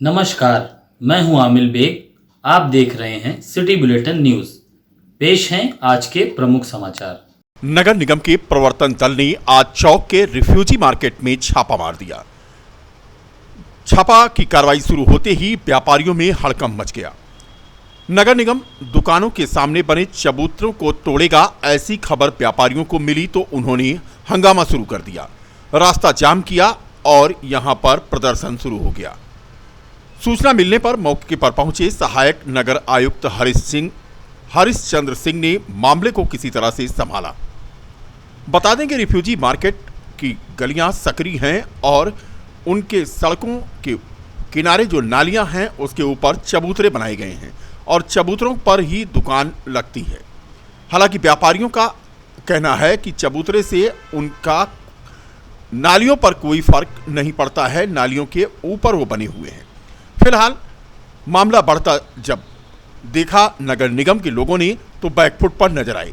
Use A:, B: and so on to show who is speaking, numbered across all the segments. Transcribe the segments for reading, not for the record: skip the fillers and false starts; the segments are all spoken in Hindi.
A: नमस्कार, मैं हूं आमिल बेग। आप देख रहे हैं सिटी बुलेटिन न्यूज। पेश हैं आज के प्रमुख समाचार।
B: नगर निगम के प्रवर्तन दल ने आज चौक के रिफ्यूजी मार्केट में छापा मार दिया। छापा की कार्रवाई शुरू होते ही व्यापारियों में हड़कंप मच गया। नगर निगम दुकानों के सामने बने चबूतरों को तोड़ेगा, ऐसी खबर व्यापारियों को मिली तो उन्होंने हंगामा शुरू कर दिया, रास्ता जाम किया और यहां पर प्रदर्शन शुरू हो गया। सूचना मिलने पर मौके पर पहुंचे सहायक नगर आयुक्त हरिश्चंद्र सिंह ने मामले को किसी तरह से संभाला। बता दें कि रिफ्यूजी मार्केट की गलियां सकरी हैं और उनके सड़कों के किनारे जो नालियां हैं उसके ऊपर चबूतरे बनाए गए हैं और चबूतरों पर ही दुकान लगती है। हालांकि व्यापारियों का कहना है कि चबूतरे से उनका नालियों पर कोई फर्क नहीं पड़ता है, नालियों के ऊपर वो बने हुए हैं। फिलहाल मामला बढ़ता जब देखा नगर निगम के लोगों ने तो बैकफुट पर नजर आए।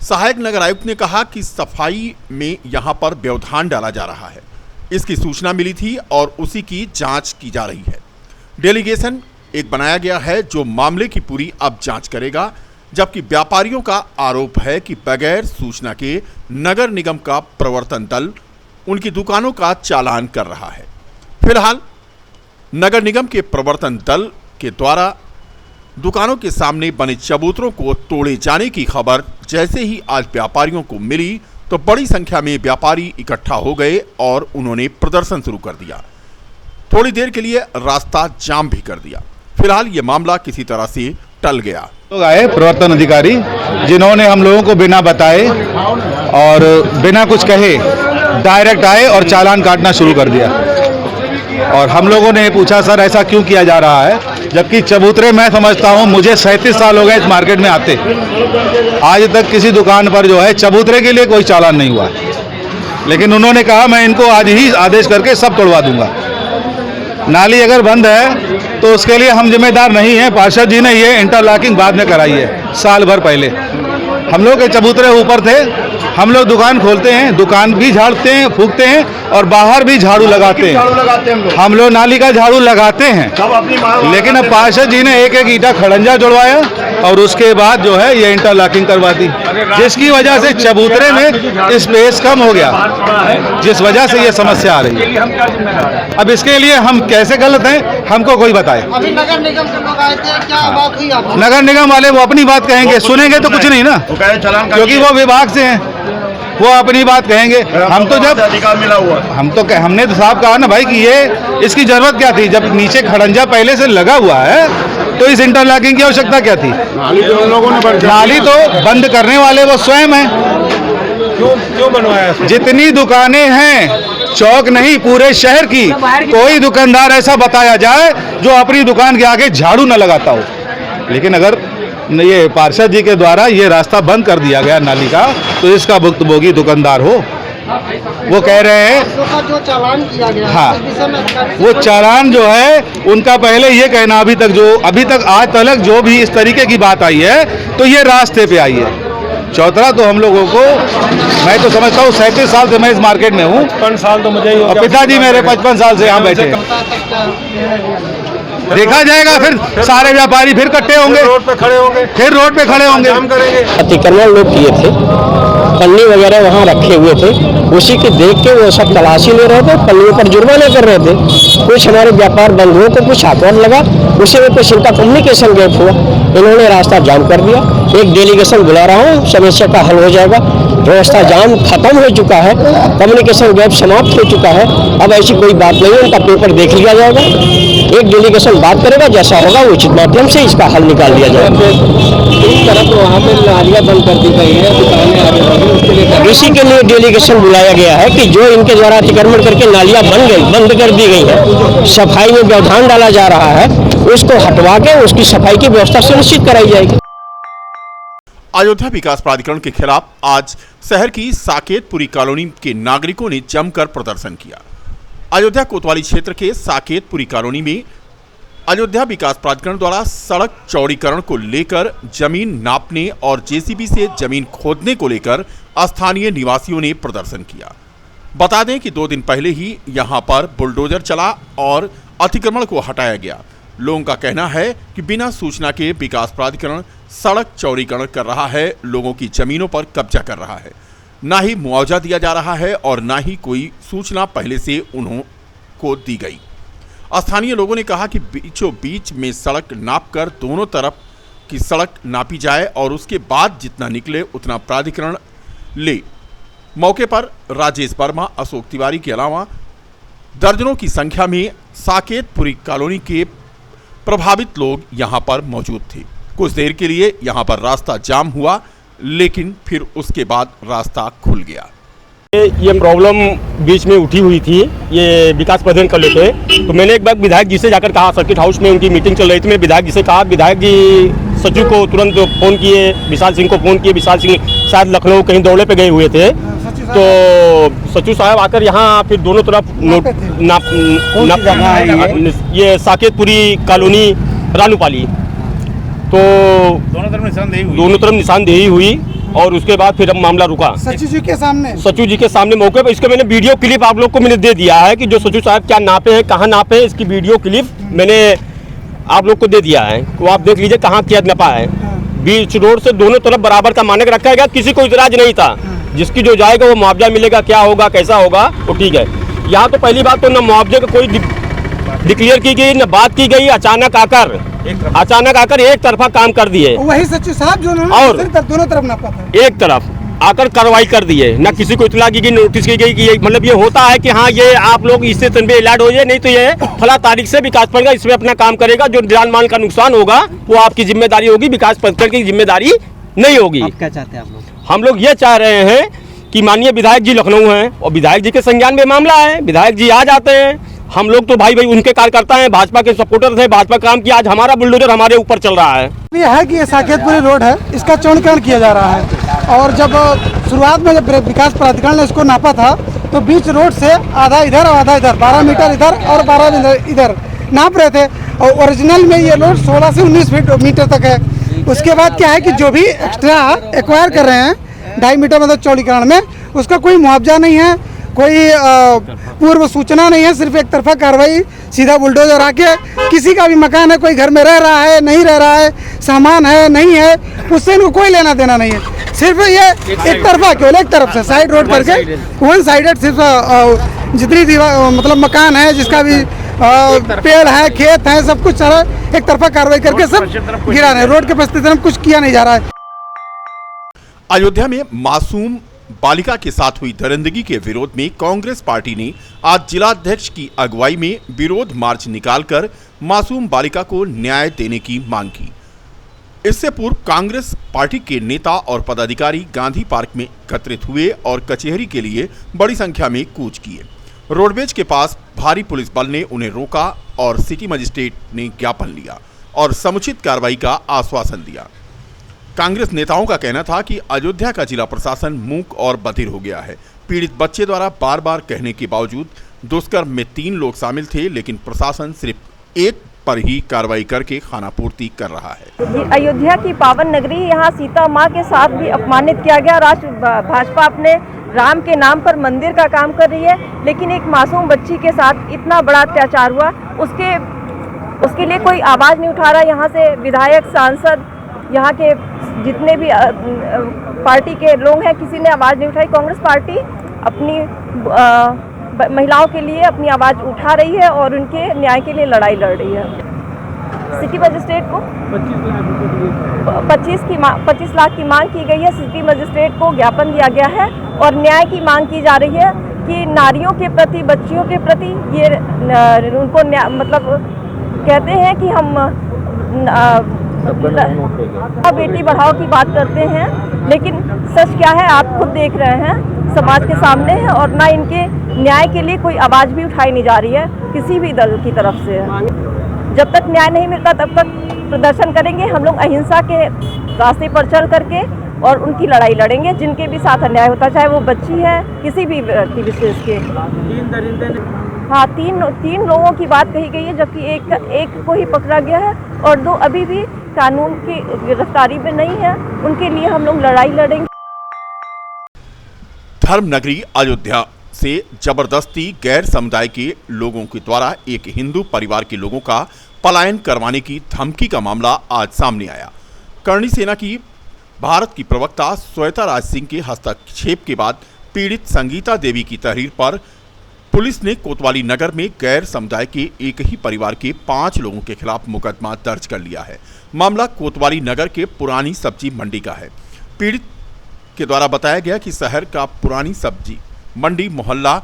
B: सहायक नगर आयुक्त ने कहा कि सफाई में यहां पर व्यवधान डाला जा रहा है, इसकी सूचना मिली थी और उसी की जांच की जा रही है। डेलीगेशन एक बनाया गया है जो मामले की पूरी अब जांच करेगा, जबकि व्यापारियों का आरोप है कि बगैर सूचना के नगर निगम का प्रवर्तन दल उनकी दुकानों का चालान कर रहा है। फिलहाल नगर निगम के प्रवर्तन दल के द्वारा दुकानों के सामने बने चबूतरों को तोड़े जाने की खबर जैसे ही आज व्यापारियों को मिली तो बड़ी संख्या में व्यापारी इकट्ठा हो गए और उन्होंने प्रदर्शन शुरू कर दिया। थोड़ी देर के लिए रास्ता जाम भी कर दिया। फिलहाल ये मामला किसी तरह से टल गया।
C: लोग आए प्रवर्तन अधिकारी, जिन्होंने हम लोगों को बिना बताए और बिना कुछ कहे डायरेक्ट आए और चालान काटना शुरू कर दिया। और हम लोगों ने पूछा, सर ऐसा क्यों किया जा रहा है, जबकि चबूतरे मैं समझता हूं, मुझे 37 साल हो गए इस मार्केट में आते, आज तक किसी दुकान पर जो है चबूतरे के लिए कोई चालान नहीं हुआ। लेकिन उन्होंने कहा मैं इनको आज ही आदेश करके सब तोड़वा दूंगा। नाली अगर बंद है तो उसके लिए हम जिम्मेदार नहीं हैं। पार्षद जी ने ये इंटरलॉकिंग बाद में कराई है, साल भर पहले। हम लोग के चबूतरे ऊपर थे, हम लोग दुकान खोलते हैं, दुकान भी झाड़ते हैं, फूकते हैं और बाहर भी झाड़ू लगाते हैं। हम लोग नाली का झाड़ू लगाते हैं, लेकिन अब पार्षद जी ने एक एक ईंटा खड़ंजा जोड़वाया और उसके बाद जो है ये इंटरलॉकिंग करवा दी, जिसकी वजह से चबूतरे में स्पेस कम हो गया, जिस वजह से ये समस्या आ रही है। अब इसके लिए हम कैसे गलत हैं हमको कोई बताए।
D: अभी नगर निगम के लोग आए थे, क्या बात हुई आपसे?
C: नगर निगम वाले वो अपनी बात कहेंगे, सुनेंगे तो कुछ नहीं ना, क्योंकि वो विभाग से हैं, वो अपनी बात कहेंगे। हम तो जब
E: अधिकार मिला हुआ
C: हमने तो साहब कहा ना भाई कि ये इसकी जरूरत क्या थी, जब नीचे खड़ंजा पहले से लगा हुआ है तो इस इंटरलॉकिंग की आवश्यकता क्या थी। नाली तो बंद करने वाले वो स्वयं हैं।
E: क्यों बनवाया?
C: जितनी दुकानें हैं, चौक नहीं पूरे शहर की, कोई दुकानदार ऐसा बताया जाए जो अपनी दुकान के आगे झाड़ू न लगाता हो। लेकिन अगर ये पार्षद जी के द्वारा ये रास्ता बंद कर दिया गया नाली का, तो इसका भुक्तभोगी दुकानदार हो। वो कह रहे हैं
D: जो चालान किया गया,
C: हाँ,
D: इस विषय में
C: वो चालान जो है उनका पहले ये कहना, अभी तक आज तक जो भी इस तरीके की बात आई है तो ये रास्ते पे आई है। चौथरा तो हम लोगों को, मैं तो समझता हूँ 37 साल से मैं इस मार्केट में हूँ,
E: 55 साल तो मुझे ही हो
C: और
E: गया।
C: पिताजी मेरे 55 साल से यहाँ बैठे हैं। देखा जाएगा, फिर सारे व्यापारी फिर इकट्ठे होंगे,
E: रोड पे खड़े होंगे,
C: फिर रोड पे खड़े होंगे।
E: काम करेंगे।
F: अतिक्रमण लोग किए थे, पन्नी वगैरह वहाँ रखे हुए थे, उसी के देख के वो सब तलाशी ले रहे थे, पन्नियों पर जुर्माना कर रहे थे। कुछ हमारे व्यापार बंधुओं को कुछ हाथ लगा, उसी में कुछ इनका कम्युनिकेशन गैप हुआ, इन्होंने रास्ता जाम कर दिया। एक डेलीगेशन बुला रहा हूँ, समस्या का हल हो जाएगा। रास्ता जाम खत्म हो चुका है, कम्युनिकेशन गैप समाप्त हो चुका है, अब ऐसी कोई बात नहीं है, उनका पेपर देख लिया जाएगा। एक डेलीगेशन बात करेगा, जैसा होगा उचित माध्यम से इसका हल निकाल लिया जाएगा। इस तरह तो वहाँ पे नालियाँ बंद कर दी गई है, दुकानें आगे बढ़ी, उसके लिए इसी के लिए डेलीगेशन बुलाया गया है कि जो इनके द्वारा अतिक्रमण करके नालियाँ बंद कर दी गई है, सफाई में व्यवधान डाला जा रहा है, उसको हटवा के उसकी सफाई की व्यवस्था सुनिश्चित कराई जाएगी।
B: अयोध्या विकास प्राधिकरण के खिलाफ आज शहर की साकेतपुरी कॉलोनी के नागरिकों ने जमकर प्रदर्शन किया। अयोध्या कोतवाली क्षेत्र के साकेतपुरी कॉलोनी में अयोध्या विकास प्राधिकरण द्वारा सड़क चौड़ीकरण को लेकर जमीन नापने और जेसीबी से जमीन खोदने को लेकर स्थानीय निवासियों ने प्रदर्शन किया। बता दें कि 2 दिन पहले ही यहां पर बुलडोजर चला और अतिक्रमण को हटाया गया। लोगों का कहना है कि बिना सूचना के विकास प्राधिकरण सड़क चौड़ीकरण कर रहा है, लोगों की जमीनों पर कब्जा कर रहा है, ना ही मुआवजा दिया जा रहा है और ना ही कोई सूचना पहले से उन्हों को दी गई। स्थानीय लोगों ने कहा कि बीचों बीच में सड़क नापकर दोनों तरफ की सड़क नापी जाए और उसके बाद जितना निकले उतना प्राधिकरण ले। मौके पर राजेश वर्मा, अशोक तिवारी के अलावा दर्जनों की संख्या में साकेतपुरी कॉलोनी के प्रभावित लोग यहां पर मौजूद थे। कुछ देर के लिए यहां पर रास्ता जाम हुआ, लेकिन फिर उसके बाद रास्ता खुल गया।
F: ये प्रॉब्लम बीच में उठी हुई थी, ये विकास प्राधिकरण कर लेते। तो मैंने एक बार विधायक जी से जाकर कहा, सर्किट हाउस में उनकी मीटिंग चल रही थी, मैंने विधायक जी से कहा, विधायक जी सचिव को तुरंत फ़ोन किए, विशाल सिंह को फ़ोन किए। विशाल सिंह शायद लखनऊ कहीं दौरे पे गए हुए थे, तो सचिव साहब आकर यहाँ फिर दोनों तरफ ये साकेतपुरी कॉलोनी रानूपाली, तो दोनों तरफ निशानदेही हुई और उसके बाद फिर अब मामला रुका।
D: सचिव जी के सामने
F: मौके पर। इसका मैंने वीडियो क्लिप आप लोग को मैंने दे दिया है कि जो सचिव साहब क्या नापे हैं, कहाँ नापे हैं, इसकी वीडियो क्लिप मैंने आप लोग को दे दिया है, तो आप देख लीजिए कहाँ क्या नपा है। बीच रोड से दोनों तरफ बराबर का मानक रखा गया, किसी को इतराज नहीं था। जिसकी जो जाएगा वो मुआवजा मिलेगा, क्या होगा कैसा होगा वो ठीक है। यहाँ तो पहली बात तो न मुआवजे का कोई डिक्लेयर की गई, न बात की गई। अचानक आकर एक तरफा काम कर दिए।
D: वही सचिव साहब जो
F: और
D: दोनों तरफ नापा था,
F: एक तरफ आकर कार्रवाई कर दिए, ना किसी को इतला की गई, नोटिस की गई कि मतलब ये होता है कि हाँ ये आप लोग इससे तनबे अलर्ट हो जाए, नहीं तो ये फला तारीख से विकास प्राधिकरण इसमें अपना काम करेगा, जो जान माल का नुकसान होगा वो आपकी जिम्मेदारी होगी, विकास प्राधिकरण की जिम्मेदारी नहीं होगी।
D: आप क्या चाहते हैं आप लोग?
F: हम लोग ये चाह रहे हैं कि माननीय विधायक जी लखनऊ हैं और विधायक जी के संज्ञान में मामला है, विधायक जी आ जाते हैं। हम लोग तो भाई उनके कार्यकर्ता हैं, भाजपा के सपोर्टर थे, भाजपा काम किया, आज हमारा बुलडोजर हमारे ऊपर चल रहा है।
D: ये है कि ये साकेतपुरी रोड है, इसका चौड़ीकरण किया जा रहा है और जब शुरुआत में जब विकास प्राधिकरण ने इसको नापा था तो बीच रोड से आधा इधर और आधा इधर, 12 मीटर इधर और 12 इधर नाप रहे थे और ओरिजिनल में ये रोड 16 से 19 मीटर तक है। उसके बाद क्या है कि जो भी एक्स्ट्रा एक्वायर कर रहे हैं 2.5 मीटर मतलब चौड़ीकरण में, उसका कोई मुआवजा नहीं है, कोई पूर्व सूचना नहीं है, सिर्फ एक तरफा कार्रवाई, सीधा बुलडोजर आके किसी का भी मकान है, कोई घर में रह रहा है नहीं रह रहा है, सामान है नहीं है, उससे इनको कोई लेना देना नहीं है। सिर्फ ये एक तरफा केवल एक तरफ से साइड रोड करके वन साइडेड सिर्फ जितनी मतलब मकान है, जिसका भी पेड़ है, खेत है, सब कुछ सारा एक तरफा कार्रवाई करके सब गिरा रहे हैं। रोड के परिस्थिति में कुछ किया नहीं जा रहा है।
B: अयोध्या में मासूम बालिका के साथ हुई दरिंदगी के विरोध में कांग्रेस पार्टी ने आज जिलाध्यक्ष की अगुवाई में विरोध मार्च निकालकर मासूम बालिका को न्याय देने की मांग की। इससे पूर्व कांग्रेस पार्टी के नेता और पदाधिकारी गांधी पार्क में एकत्रित हुए और कचहरी के लिए बड़ी संख्या में कूच किए। रोडवेज के पास भारी पुलिस बल ने उन्हें रोका और सिटी मजिस्ट्रेट ने ज्ञापन लिया और समुचित कार्रवाई का आश्वासन दिया। कांग्रेस नेताओं का कहना था कि अयोध्या का जिला प्रशासन मूक और बधिर हो गया है। पीड़ित बच्चे द्वारा बार बार कहने के बावजूद दुष्कर्म में 3 लोग शामिल थे, लेकिन प्रशासन सिर्फ एक पर ही कार्रवाई करके खानापूर्ति कर रहा है।
G: अयोध्या की पावन नगरी, यहाँ सीता माँ के साथ भी अपमानित किया गया। भाजपा अपने राम के नाम पर मंदिर का काम कर रही है, लेकिन एक मासूम बच्ची के साथ इतना बड़ा अत्याचार हुआ, उसके लिए कोई आवाज़ नहीं उठा रहा। यहाँ से विधायक, सांसद, यहाँ के जितने भी पार्टी के लोग हैं, किसी ने आवाज़ नहीं उठाई। कांग्रेस पार्टी अपनी महिलाओं के लिए अपनी आवाज़ उठा रही है और उनके न्याय के लिए लड़ाई लड़ रही है। सिटी मजिस्ट्रेट को 25 लाख की मांग की गई है। सिटी मजिस्ट्रेट को ज्ञापन दिया गया है और न्याय की मांग की जा रही है कि नारियों के प्रति, बच्चियों के प्रति ये उनको मतलब कहते हैं कि हम बेटी बढ़ाओ की बात करते हैं, लेकिन सच क्या है आप खुद देख रहे हैं, समाज के सामने है और ना इनके न्याय के लिए कोई आवाज़ भी उठाई नहीं जा रही है किसी भी दल की तरफ से। जब तक न्याय नहीं मिलता तब तक प्रदर्शन करेंगे हम लोग, अहिंसा के रास्ते पर चल करके, और उनकी लड़ाई लड़ेंगे जिनके भी साथ अन्याय होता, चाहे वो बच्ची है, किसी भी व्यक्ति विशेष के। हाँ, तीन लोगों की बात कही गई है, जबकि एक को ही पकड़ा गया है और 2 अभी भी कानून की गिरफ्तारी में नहीं है। उनके लिए हम लोग लड़ाई लड़ेंगे।
B: धर्म नगरी अयोध्या से जबरदस्ती गैर समुदाय के लोगों के द्वारा एक हिंदू परिवार के लोगों का पलायन करवाने की धमकी का मामला आज सामने आया। करणी सेना की भारत की प्रवक्ता श्वेता राज सिंह के हस्तक्षेप के बाद पीड़ित संगीता देवी की तहरीर पर पुलिस ने कोतवाली नगर में गैर समुदाय के एक ही परिवार के 5 लोगों के खिलाफ मुकदमा दर्ज कर लिया है। मामला कोतवाली नगर के पुरानी सब्जी मंडी का है। पीड़ित के द्वारा बताया गया कि शहर का पुरानी सब्जी मंडी मोहल्ला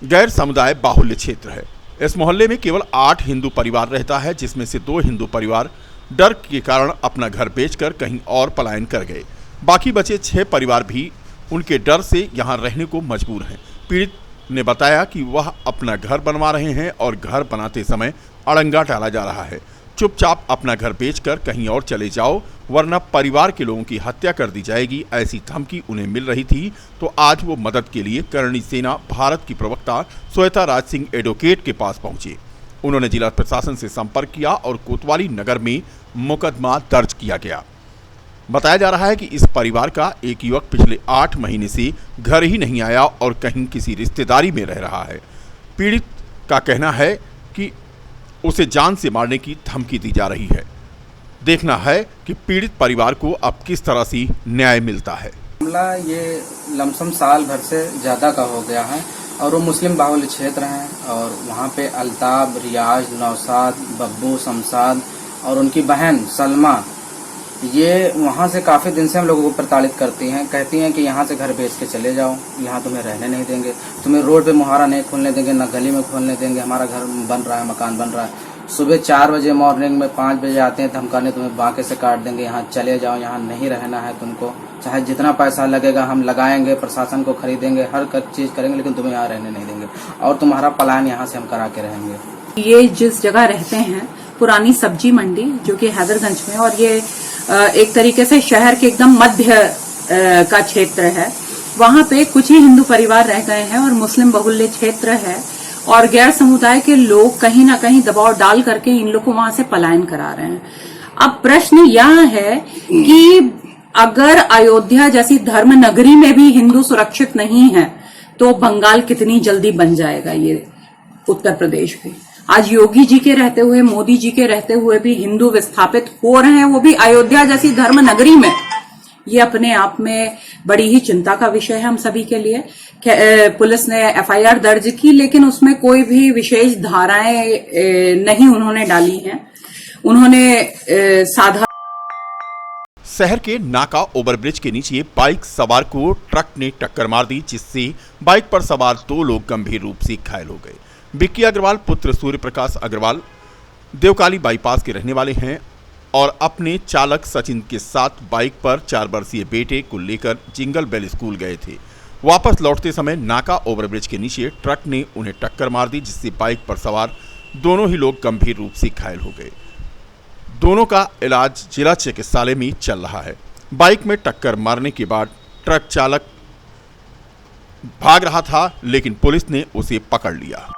B: गैर समुदाय बाहुल्य क्षेत्र है। इस मोहल्ले में केवल 8 हिंदू परिवार रहता है, जिसमें से 2 हिंदू परिवार डर के कारण अपना घर बेचकर कहीं और पलायन कर गए। बाकी बचे 6 परिवार भी उनके डर से यहां रहने को मजबूर हैं। पीड़ित ने बताया कि वह अपना घर बनवा रहे हैं और घर बनाते समय अड़ंगा डाला जा रहा है। चुपचाप अपना घर बेचकर कहीं और चले जाओ, वरना परिवार के लोगों की हत्या कर दी जाएगी, ऐसी धमकी उन्हें मिल रही थी। तो आज वो मदद के लिए करणी सेना भारत की प्रवक्ता श्वेता राज सिंह एडवोकेट के पास पहुंचे। उन्होंने जिला प्रशासन से संपर्क किया और कोतवाली नगर में मुकदमा दर्ज किया गया। बताया जा रहा है कि इस परिवार का एक युवक पिछले 8 महीने से घर ही नहीं आया और कहीं किसी रिश्तेदारी में रह रहा है। पीड़ित का कहना है कि उसे जान से मारने की धमकी दी जा रही है। देखना है कि पीड़ित परिवार को अब किस तरह से न्याय मिलता है।
H: मामला ये लमसम साल भर से ज़्यादा का हो गया है और वो मुस्लिम बाहुल्य क्षेत्र हैं और वहाँ पे अल्ताब, रियाज, नौसाद, बब्बू, शमसाद और उनकी बहन सलमा ये वहाँ से काफ़ी दिन से हम लोगों को प्रताड़ित करती हैं। कहती हैं कि यहाँ से घर बेच के चले जाओ, यहाँ तुम्हें रहने नहीं देंगे, तुम्हें रोड पे मुहारा नहीं खोलने देंगे, ना गली में खोलने देंगे, हमारा घर बन रहा है, मकान बन रहा है। सुबह 4 बजे मॉर्निंग में 5 बजे आते हैं धमकाने, तुम्हें बांके से काट देंगे, यहाँ चले जाओ, यहाँ नहीं रहना है तुमको, चाहे जितना पैसा लगेगा हम लगाएंगे, प्रशासन को खरीदेंगे, हर चीज़ करेंगे, लेकिन तुम्हें यहाँ रहने नहीं देंगे और तुम्हारा पलायन यहाँ से हम करा के रहेंगे।
I: ये जिस जगह रहते हैं पुरानी सब्जी मंडी जो कि हैदरगंज में, और ये एक तरीके से शहर के एकदम मध्य का क्षेत्र है। वहाँ पे कुछ ही हिंदू परिवार रह गए हैं और मुस्लिम बहुल्य क्षेत्र है और गैर समुदाय के लोग कहीं ना कहीं दबाव डाल करके इन लोग को वहां से पलायन करा रहे हैं। अब प्रश्न यह है कि अगर अयोध्या जैसी धर्म नगरी में भी हिंदू सुरक्षित नहीं है तो बंगाल कितनी जल्दी बन जाएगा ये उत्तर प्रदेश भी। आज योगी जी के रहते हुए, मोदी जी के रहते हुए भी हिंदू विस्थापित हो रहे हैं, वो भी अयोध्या जैसी धर्म नगरी में। ये अपने आप में बड़ी ही चिंता का विषय है हम सभी के लिए। पुलिस ने एफआईआर दर्ज की, लेकिन उसमें कोई भी विशेष धाराएं नहीं उन्होंने डाली हैं। उन्होंने साधा
B: शहर के नाका ओवरब्रिज के नीचे बाइक सवार को ट्रक ने टक्कर मार दी, जिससे बाइक पर सवार 2 लोग गंभीर रूप से घायल हो गए। विक्की अग्रवाल पुत्र सूर्य प्रकाश अग्रवाल देवकाली बाईपास के रहने वाले हैं और अपने चालक सचिन के साथ बाइक पर 4 वर्षीय बेटे को लेकर जिंगल बेल स्कूल गए थे। वापस लौटते समय नाका ओवरब्रिज के नीचे ट्रक ने उन्हें टक्कर मार दी, जिससे बाइक पर सवार दोनों ही लोग गंभीर रूप से घायल हो गए। दोनों का इलाज जिला चिकित्सालय में चल रहा है। बाइक में टक्कर मारने के बाद ट्रक चालक भाग रहा था, लेकिन पुलिस ने उसे पकड़ लिया।